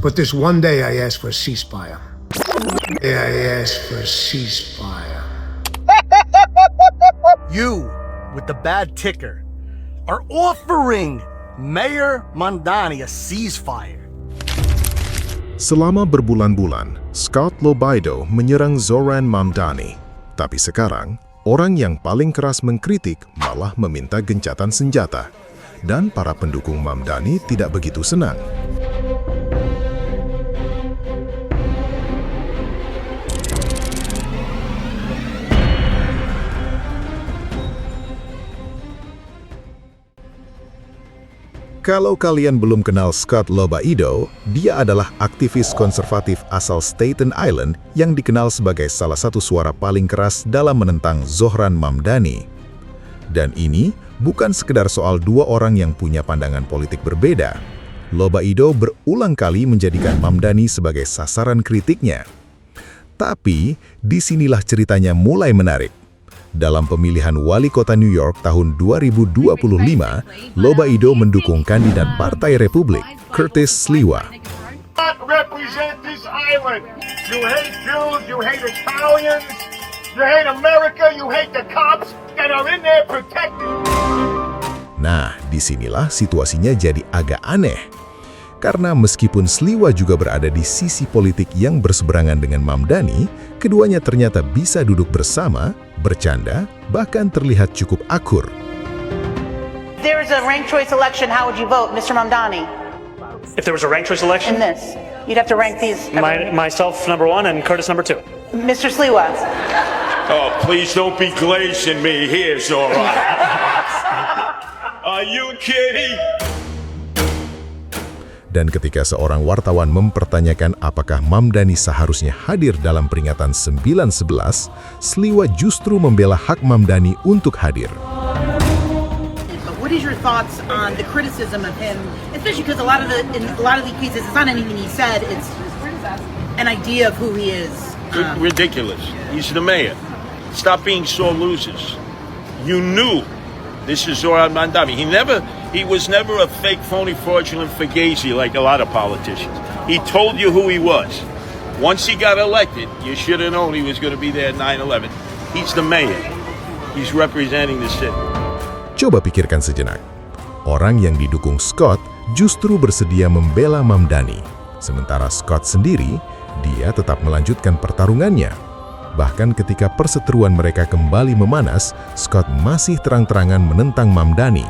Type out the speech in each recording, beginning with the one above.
But this one day I asked for a ceasefire. I asked for a ceasefire. You, with the bad ticker, are offering Mayor Mamdani a ceasefire. Selama berbulan-bulan, Scott Lobaido menyerang Zoran Mamdani. Tapi sekarang, orang yang paling keras mengkritik malah meminta gencatan senjata. Dan para pendukung Mamdani tidak begitu senang. Kalau kalian belum kenal Scott Lobaido, dia adalah aktivis konservatif asal Staten Island yang dikenal sebagai salah satu suara paling keras dalam menentang Zoran Mamdani. Dan ini bukan sekedar soal dua orang yang punya pandangan politik berbeda. Lobaido berulang kali menjadikan Mamdani sebagai sasaran kritiknya. Tapi, disinilah ceritanya mulai menarik. Dalam pemilihan wali kota New York tahun 2025, Lobaido mendukung kandidat Partai Republik, Curtis Sliwa. Represent this island. You hate Jews, you hate Italians, you hate America, you hate the cops that are in there protecting. Nah, disinilah situasinya jadi agak aneh. Karena meskipun Sliwa juga berada di sisi politik yang berseberangan dengan Mamdani, keduanya ternyata bisa duduk bersama, bercanda, bahkan terlihat cukup akur. There is a ranked choice election. How would you vote, Mr. Mamdani? If there was a ranked choice election, In this, you'd have to rank these. myself number one and Curtis number two. Mr. Sliwa. Oh, please don't be glazing me here, Zora. Are you kidding? Dan ketika seorang wartawan mempertanyakan apakah Mamdani seharusnya hadir dalam peringatan 9/11, Sliwa justru membela hak Mamdani untuk hadir. But what is your thoughts on the criticism of him, especially because in a lot of these pieces, it's not anything he said, it's an idea of who he is. Ridiculous. He's the mayor. Stop being sore losers. You knew this is Zoran Mamdani. He was never a fake, phony, fraudulent fugazi like a lot of politicians. He told you who he was. Once he got elected, you should have known he was going to be there at 9/11. He's the mayor. He's representing the city. Coba pikirkan sejenak. Orang yang didukung Scott justru bersedia membela Mamdani. Sementara Scott sendiri, dia tetap melanjutkan pertarungannya. Bahkan ketika perseteruan mereka kembali memanas, Scott masih terang-terangan menentang Mamdani.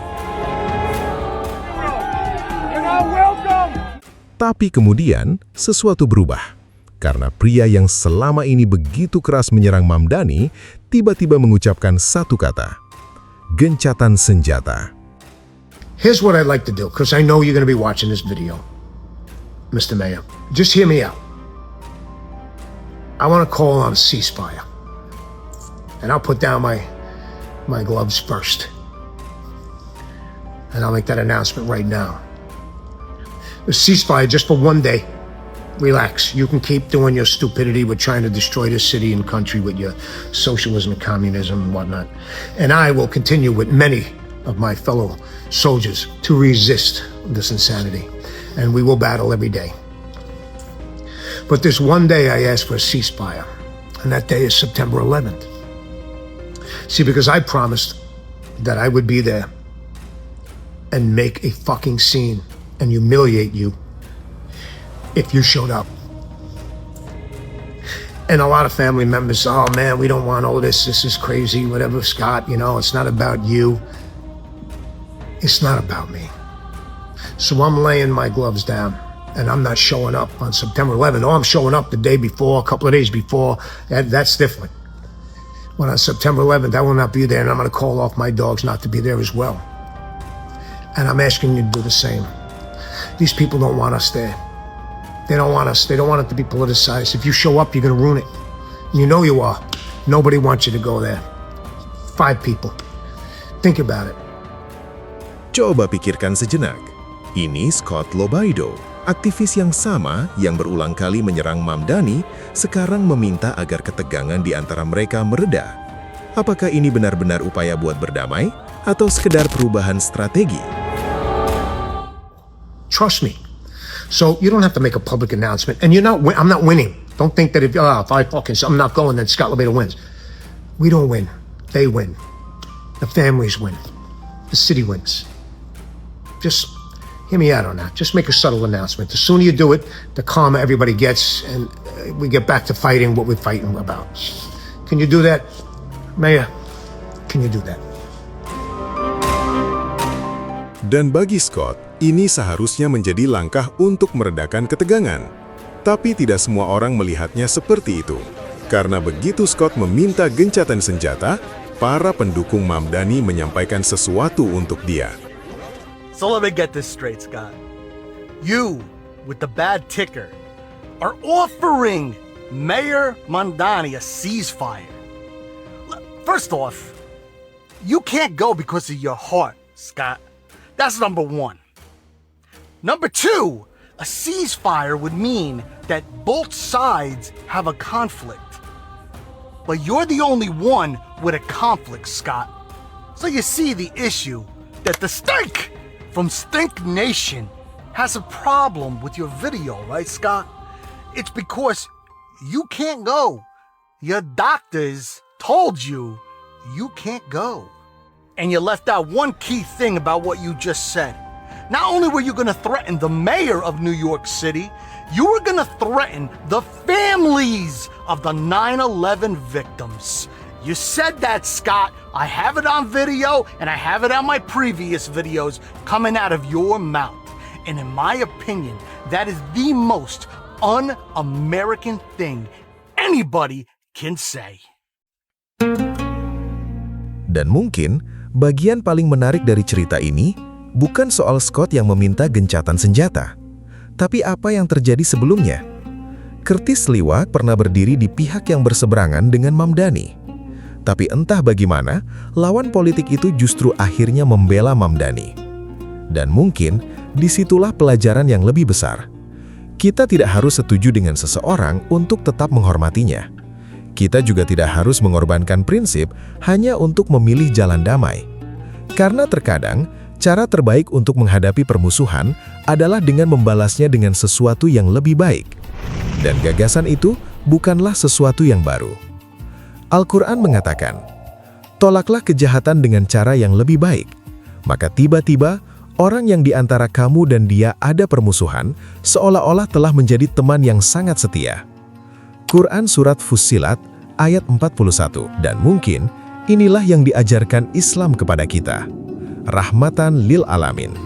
Tapi kemudian, sesuatu berubah. Karena pria yang selama ini begitu keras menyerang Mamdani, tiba-tiba mengucapkan satu kata. Gencatan senjata. Here's what I'd like to do, because I know you're going to be watching this video, Mr. Mayor. Just hear me out. I want to call on a ceasefire. And I'll put down my gloves first. And I'll make that announcement right now. A ceasefire just for one day. Relax. You can keep doing your stupidity with trying to destroy this city and country with your socialism and communism and whatnot. And I will continue with many of my fellow soldiers to resist this insanity. And we will battle every day. But this one day I asked for a ceasefire. And that day is September 11th. See, because I promised that I would be there and make a fucking scene and humiliate you if you showed up. And a lot of family members, oh man, we don't want all this is crazy, whatever, Scott, it's not about you. It's not about me. So I'm laying my gloves down, and I'm not showing up on September 11th. Oh, I'm showing up the day before, a couple of days before. That's different. When on September 11th, I will not be there, and I'm going to call off my dogs not to be there as well. And I'm asking you to do the same. These people don't want us there. They don't want us. They don't want it to be politicized. If you show up, you're going to ruin it. You know you are. Nobody wants you to go there. 5 people. Think about it. Coba pikirkan sejenak. Ini Scott Lobaido, aktivis yang sama yang berulang kali menyerang Mamdani, sekarang meminta agar ketegangan di antara mereka mereda. Apakah ini benar-benar upaya buat berdamai atau sekedar perubahan strategi? Trust me. So you don't have to make a public announcement. And I'm not winning. Don't think that if I'm not going, then Scott LoBaido wins. We don't win. They win. The families win. The city wins. Just hear me out on that. Just make a subtle announcement. The sooner you do it, the calmer everybody gets, and we get back to fighting what we're fighting about. Can you do that, Mayor? Can you do that? Dan bagi Scott, ini seharusnya menjadi langkah untuk meredakan ketegangan. Tapi tidak semua orang melihatnya seperti itu. Karena begitu Scott meminta gencatan senjata, para pendukung Mamdani menyampaikan sesuatu untuk dia. So let me get this straight, Scott. You, with the bad ticker, are offering Mayor Mamdani a ceasefire. First off, you can't go because of your heart, Scott. That's number one. Number two, a ceasefire would mean that both sides have a conflict. But you're the only one with a conflict, Scott. So you see the issue that the Stink from Stink Nation has a problem with your video, right, Scott? It's because you can't go. Your doctors told you you can't go. And you left out one key thing about what you just said. Not only were you going to threaten the mayor of New York City, you were going to threaten the families of the 9/11 victims. You said that, Scott. I have it on video, and I have it on my previous videos coming out of your mouth. And in my opinion, that is the most un-American thing anybody can say. Dan mungkin, bagian paling menarik dari cerita ini bukan soal Scott yang meminta gencatan senjata, tapi apa yang terjadi sebelumnya. Curtis Sliwa pernah berdiri di pihak yang berseberangan dengan Mamdani. Tapi entah bagaimana, lawan politik itu justru akhirnya membela Mamdani. Dan mungkin, disitulah pelajaran yang lebih besar. Kita tidak harus setuju dengan seseorang untuk tetap menghormatinya. Kita juga tidak harus mengorbankan prinsip hanya untuk memilih jalan damai. Karena terkadang, cara terbaik untuk menghadapi permusuhan adalah dengan membalasnya dengan sesuatu yang lebih baik. Dan gagasan itu bukanlah sesuatu yang baru. Al-Quran mengatakan, "Tolaklah kejahatan dengan cara yang lebih baik." Maka tiba-tiba, orang yang di antara kamu dan dia ada permusuhan, seolah-olah telah menjadi teman yang sangat setia. Quran Surat Fussilat, ayat 41. Dan mungkin, inilah yang diajarkan Islam kepada kita. Rahmatan lil alamin.